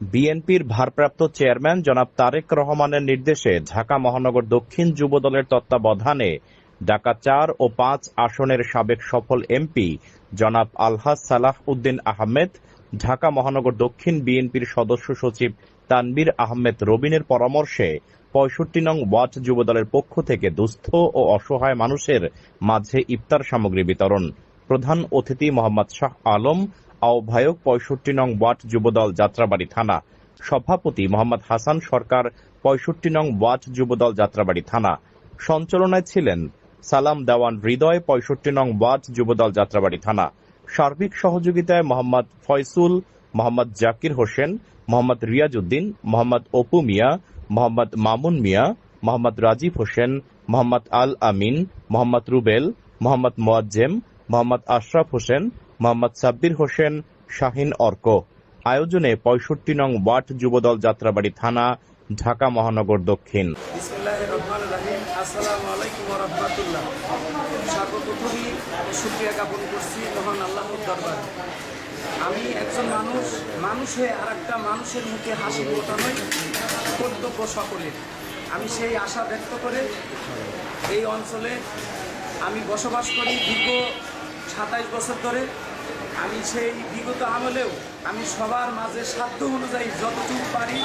বিএনপির ভারপ্রাপ্ত চেয়ারম্যান জনাব তারেক রহমানের নির্দেশে ঢাকা মহানগর দক্ষিণ যুবদলের তত্ত্বাবধানে ঢাকা ৪ ও ৫ আসনের সাবেক সফল এমপি জনাব আলহাজ সালাহ উদ্দিন আহমেদ, ঢাকা মহানগর দক্ষিণ বিএনপির সদস্য সচিব তানবীর আহমেদ রবিনের পরামর্শে ৬৫ নং ওয়ার্ড যুবদলের পক্ষ থেকে দুস্থ ও অসহায় মানুষের মাঝে ইফতার সামগ্রী বিতরণ। প্রধান অতিথি মোহাম্মদ শাহ আলম, আহ্বায়ক ৬৫ নং ওয়ার্ড যুবদল যাত্রাবাড়ি থানা, সভাপতি মোহাম্মদ হাসান সরকার ৬৫ নং ওয়ার্ড যুবদল যাত্রাবাড়ি থানা। সঞ্চালনায় ছিলেন সালাম দেওয়ান হৃদয় ৬৫ নং ওয়ার্ড যুবদল যাত্রাবাড়ি থানা। সার্বিক সহযোগিতায় মোহাম্মদ ফয়সুল, মোহাম্মদ জাকির হোসেন, মোহাম্মদ রিয়াজউদ্দিন, মোহাম্মদ অপু মিয়া, মোহাম্মদ মামুন মিয়া, মোহাম্মদ রাজীব হোসেন, মোহাম্মদ আল আমিন, মোহাম্মদ রুবেল, মোহাম্মদ মোয়াজ্জেম, মোহাম্মদ আশরাফ হোসেন, মোহাম্মদ সাব্বির হোসেন, শাহিন অর্ক। আয়োজনে ৬৫ নং ওয়ার্ড যুবদল যাত্রাবাড়ি থানা, ঢাকা মহানগর দক্ষিণ। বিসমিল্লাহির রহমানির রহিম। আসসালামু আলাইকুম ওয়া রাহমাতুল্লাহ। সর্বপ্রথমেই শুকরিয়া জ্ঞাপন করছি মহান আল্লাহর দরবারে। আমি একজন মানুষ হয়ে আর একটা মানুষের মুখে হাসি ফোটানোই কর্তব্য সকলের। আমি সেই আশা ব্যক্ত করে এই অঞ্চলে আমি বসবাস করি দীর্ঘ ২৭ বছর ধরে। আমি সেই বিগত আমলেও আমি সবার মাঝে সাধ্য অনুযায়ী যতটুকু পারি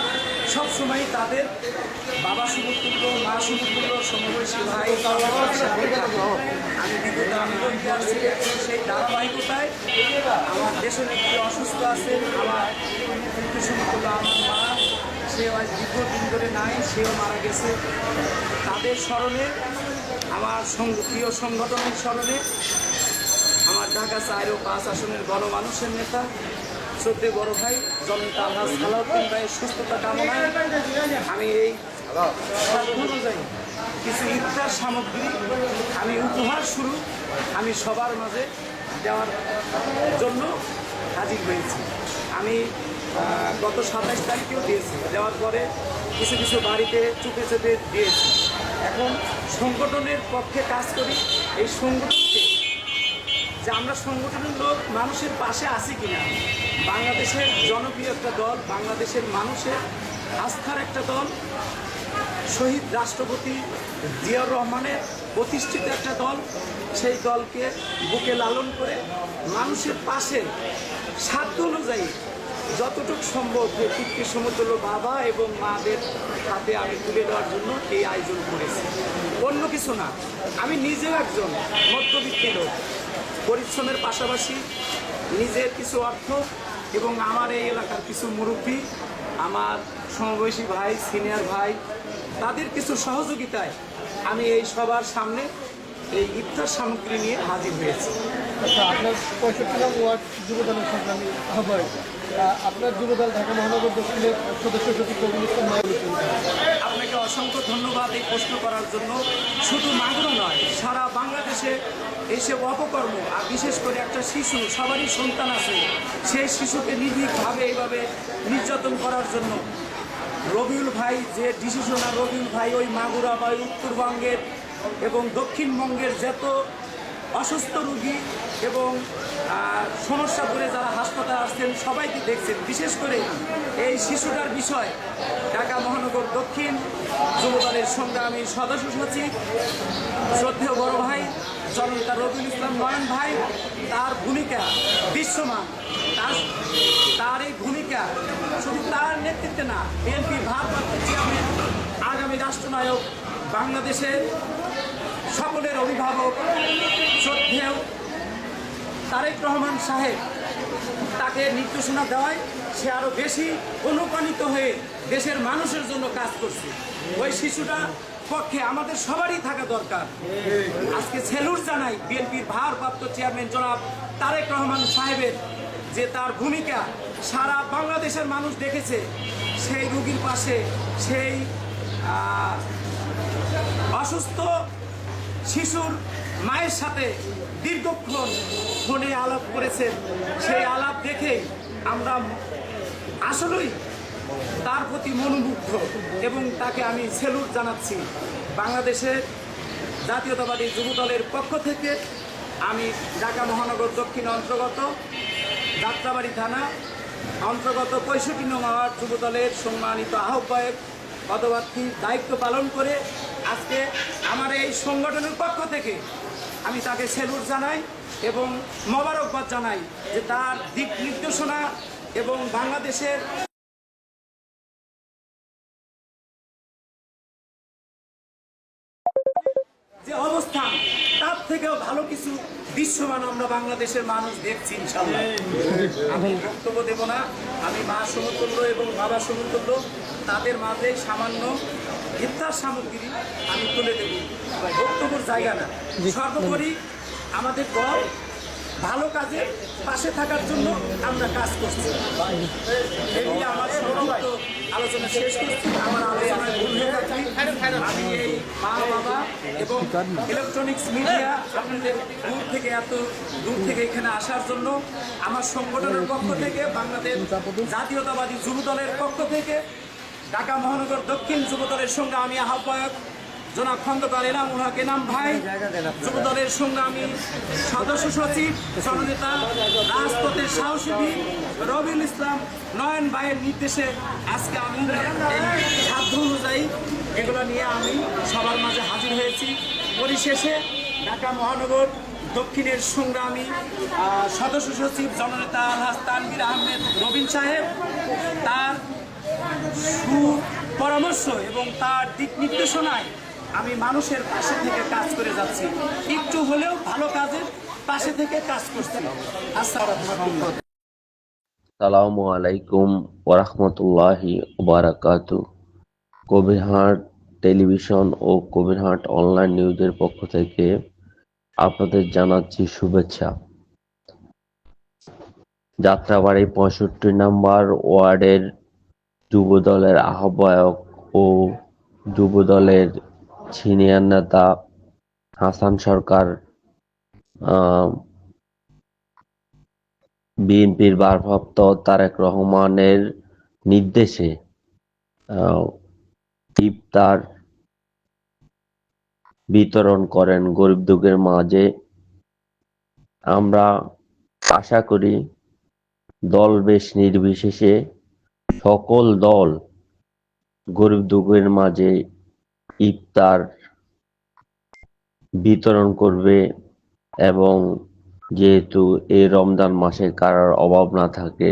সবসময় তাদের বাবা সমতুল্য, মা সমতুল্য, সমবয়সী ভাই আমি বিগত আমলেও আসছি। এখন সেই ধারাবাহিকতায় আমার দেশের একটি অসুস্থ আছে, আমার একটু সমতুল্য আমার মা, সে আজ দীর্ঘদিন ধরে নাই, সেও মারা গেছে। তাদের স্মরণে, আমার প্রিয় সংগঠনের স্মরণে আমার ঢাকা ৪ ও ৫ আসনের গণমানুষের নেতা শ্রদ্ধেয় বড় ভাই জননেতা আলহাজ সালাউদ্দিন ভাইয়ের সুস্থতা কামনায় আমি এই অনুযায়ী কিছু ইফতার সামগ্রী আমি উপহার স্বরূপ আমি সবার মাঝে দেওয়ার জন্য হাজির হয়েছি। আমি গত ২৭ তারিখেও দিয়েছি, দেওয়ার পরে কিছু কিছু বাড়িতে চুপে চুপে দিয়েছি। এখন সংগঠনের পক্ষে কাজ করি, এই সংগঠনকে যে আমরা সংগঠনের লোক মানুষের পাশে আছি কিনা, বাংলাদেশের জনপ্রিয় একটা দল, বাংলাদেশের মানুষের আস্থার একটা দল, শহীদ রাষ্ট্রপতি জিয়াউর রহমানের প্রতিষ্ঠিত একটা দল, সেই দলকে বুকে লালন করে মানুষের পাশে সাধ্য অনুযায়ী যতটুকু সম্ভব ব্যক্তিকে সমতুল্য বাবা এবং মাদের হাতে আমি তুলে দেওয়ার জন্য এই আয়োজন করেছি। অন্য কিছু না, আমি নিজেও একজন মধ্যবিত্ত লোক, পরিশ্রমের পাশাপাশি নিজের কিছু অর্থ এবং আমার এই এলাকার কিছু মুরব্বী, আমার সমবয়সী ভাই, সিনিয়র ভাই, তাদের কিছু সহযোগিতায় আমি এই সবার সামনে এই ইফতার সামগ্রী নিয়ে হাজির হয়েছি। আচ্ছা, আপনার ৬৫ নং ওয়ার্ড যুবদলের সংগ্রামী আহ্বায়ক, আপনার যুবদল ঢাকা মহানগর দক্ষিণের সদস্য সচিব রবিউল ইসলাম আপনাকে অসংখ্য ধন্যবাদ এই প্রশ্ন করার জন্য। শুধু মাগুরা নয়, সারা বাংলাদেশে এসব অপকর্ম, আর বিশেষ করে একটা শিশু, সবারই সন্তান আছে, সেই শিশুকে নির্ভীকভাবে এইভাবে নির্যাতন করার জন্য রবিউল ভাই যে ডিসিশন, আর রবিউল ভাই ওই মাগুরা বা উত্তরবঙ্গের এবং দক্ষিণবঙ্গের যত অসুস্থ রোগী এবং সমস্যা করে যারা হাসপাতালে আসছেন সবাইকে দেখছেন। বিশেষ করে এই শিশুটার বিষয় ঢাকা মহানগর দক্ষিণ যুবদলের সংগ্রামী সদস্য সচিব শ্রদ্ধেয় বড় ভাই জননেতা রবিউল ইসলাম নয়ন ভাই, তার ভূমিকা বিশ্বমান। তার এই ভূমিকা শুধু তার নেতৃত্বে না, বিএনপির ভারপ্রাপ্ত চেয়ারম্যান, আগামী রাষ্ট্রনায়ক, বাংলাদেশের সকলের অভিভাবক শ্রদ্ধেয় তারেক রহমান সাহেব, তাকে নির্দেশনা দেওয়ায় সে আরও বেশি অনুপ্রাণিত হয়ে দেশের মানুষের জন্য কাজ করছে। ওই শিশুটার পক্ষে আমাদের সবারই থাকা দরকার। আজকে সেলুট জানাই বিএনপির ভারপ্রাপ্ত চেয়ারম্যান জনাব তারেক রহমান সাহেবের, যে তার ভূমিকা সারা বাংলাদেশের মানুষ দেখেছে। সেই রোগীর পাশে, সেই অসুস্থ শিশুর মায়ের সাথে দীর্ঘক্ষণ ফোনে আলাপ করেছেন। সেই আলাপ দেখে আমরা আসলেই তার প্রতি মনোমুগ্ধ এবং তাকে আমি সেলুট জানাচ্ছি। বাংলাদেশের জাতীয়তাবাদী যুবদলের পক্ষ থেকে আমি ঢাকা মহানগর দক্ষিণ অন্তর্গত যাত্রাবাড়ি থানা অন্তর্গত 65 নং ওয়ার্ড যুবদলের সম্মানিত আহ্বায়ক পদপ্রার্থীর দায়িত্ব পালন করে আজকে আমার এই সংগঠনের পক্ষ থেকে আমি তাকে স্যালুট জানাই এবং মোবারকবাদ জানাই যে তার দিক নির্দেশনা এবং বাংলাদেশের যে অবস্থান তার থেকেও ভালো কিছু দৃশ্যমান আমরা বাংলাদেশের মানুষ দেখছি ইনশাআল্লাহ। আমি বক্তব্য দেব না, আমি মা সমতুল্য এবং বাবা সমতুল্য, তাদের মাঝে সামান্য ইফতার সামগ্রী আমি তুলে দেব, বক্তব্যের জায়গা না। সর্বোপরি আমাদের দল ভালো কাজে পাশে থাকার জন্য আমরা কাজ করছি। এগুলি আমার সংক্ষিপ্ত আলোচনা শেষ করছি। আমার আলোচনায় ভুল হয়ে থাকলে আমি এই মা বাবা এবং ইলেকট্রনিক্স মিডিয়া আপনাদের এত দূর থেকে এখানে আসার জন্য আমার সংগঠনের পক্ষ থেকে, বাংলাদেশ জাতীয়তাবাদী যুবদলের পক্ষ থেকে, ঢাকা মহানগর দক্ষিণ যুবদলের সঙ্গে আমি আহ্বায়ক জনাব খন্দকার এনামুল হক এনাম ভাই, যুবদলের সংগ্রামী সদস্য সচিব জননেতা রাজপথের সাহসী বীর রবিউল ইসলাম নয়ন ভাইয়ের নির্দেশে আজকে আমি এই সাধ্য অনুযায়ী এগুলো নিয়ে আমি সবার মাঝে হাজির হয়েছি। পরিশেষে ঢাকা মহানগর দক্ষিণের সংগ্রামী সদস্য সচিব জননেতা আলহাজ তানভীর আহমেদ রবিন সাহেব, তার সুপরামর্শ এবং তার দিক নির্দেশনায় আমি মানুষের পাশে থেকে কাজ করে যাচ্ছি, একটু হলেও ভালো কাজের পাশে থেকে কাজ করছি। আসসালামু আলাইকুম ওয়া রাহমাতুল্লাহি ওয়া বারাকাতুহু। কবিরহাট টেলিভিশন ও কবিরহাট অনলাইন নিউজের পক্ষ থেকে আপনাদের জানাচ্ছি শুভেচ্ছা। যাত্রাবাড়ী 65 নম্বর ওয়ার্ডের যুবদলের আহ্বায়ক ও যুবদলের সিনিয়র নেতা হাসান সরকার বিএনপির ভারপ্রাপ্ত তারেক রহমানের নির্দেশে ইফতার বিতরণ করেন গরিব দুঃখীর মাঝে। আমরা আশা করি দল বেশ নির্বিশেষে সকল দল গরিব দুঃখীর মাঝে ইফতার বিতরণ করবে এবং যেহেতু এই রমজান মাসে কারোর অভাব না থাকে,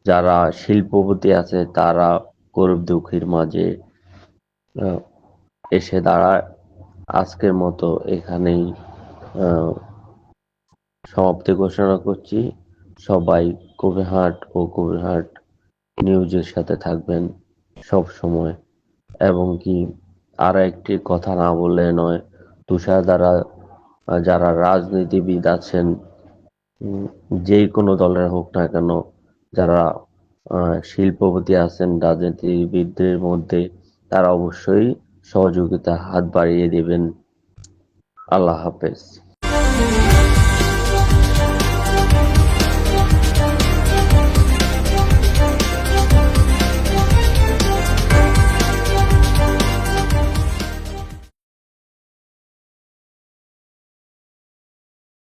যারা শিল্পপতি আছে তারা গরিব দুঃখীর মাঝে এসে দাঁড়ায়। আজকের মতো এখানেই সমাপ্তি ঘোষণা করছি। সবাই কবিরহাট ও কবিরহাট নিউজের সাথে থাকবেন সব সময়। এবং কি আর একটি কথা না বললে নয়, তুষার দ্বারা যারা রাজনীতিবিদ আছেন, যে কোনো দলের হোক না কেন, যারা শিল্পপতি আছেন রাজনীতিবিদদের মধ্যে, তারা অবশ্যই সহযোগিতা হাত বাড়িয়ে দেবেন। আল্লাহ হাফেজ।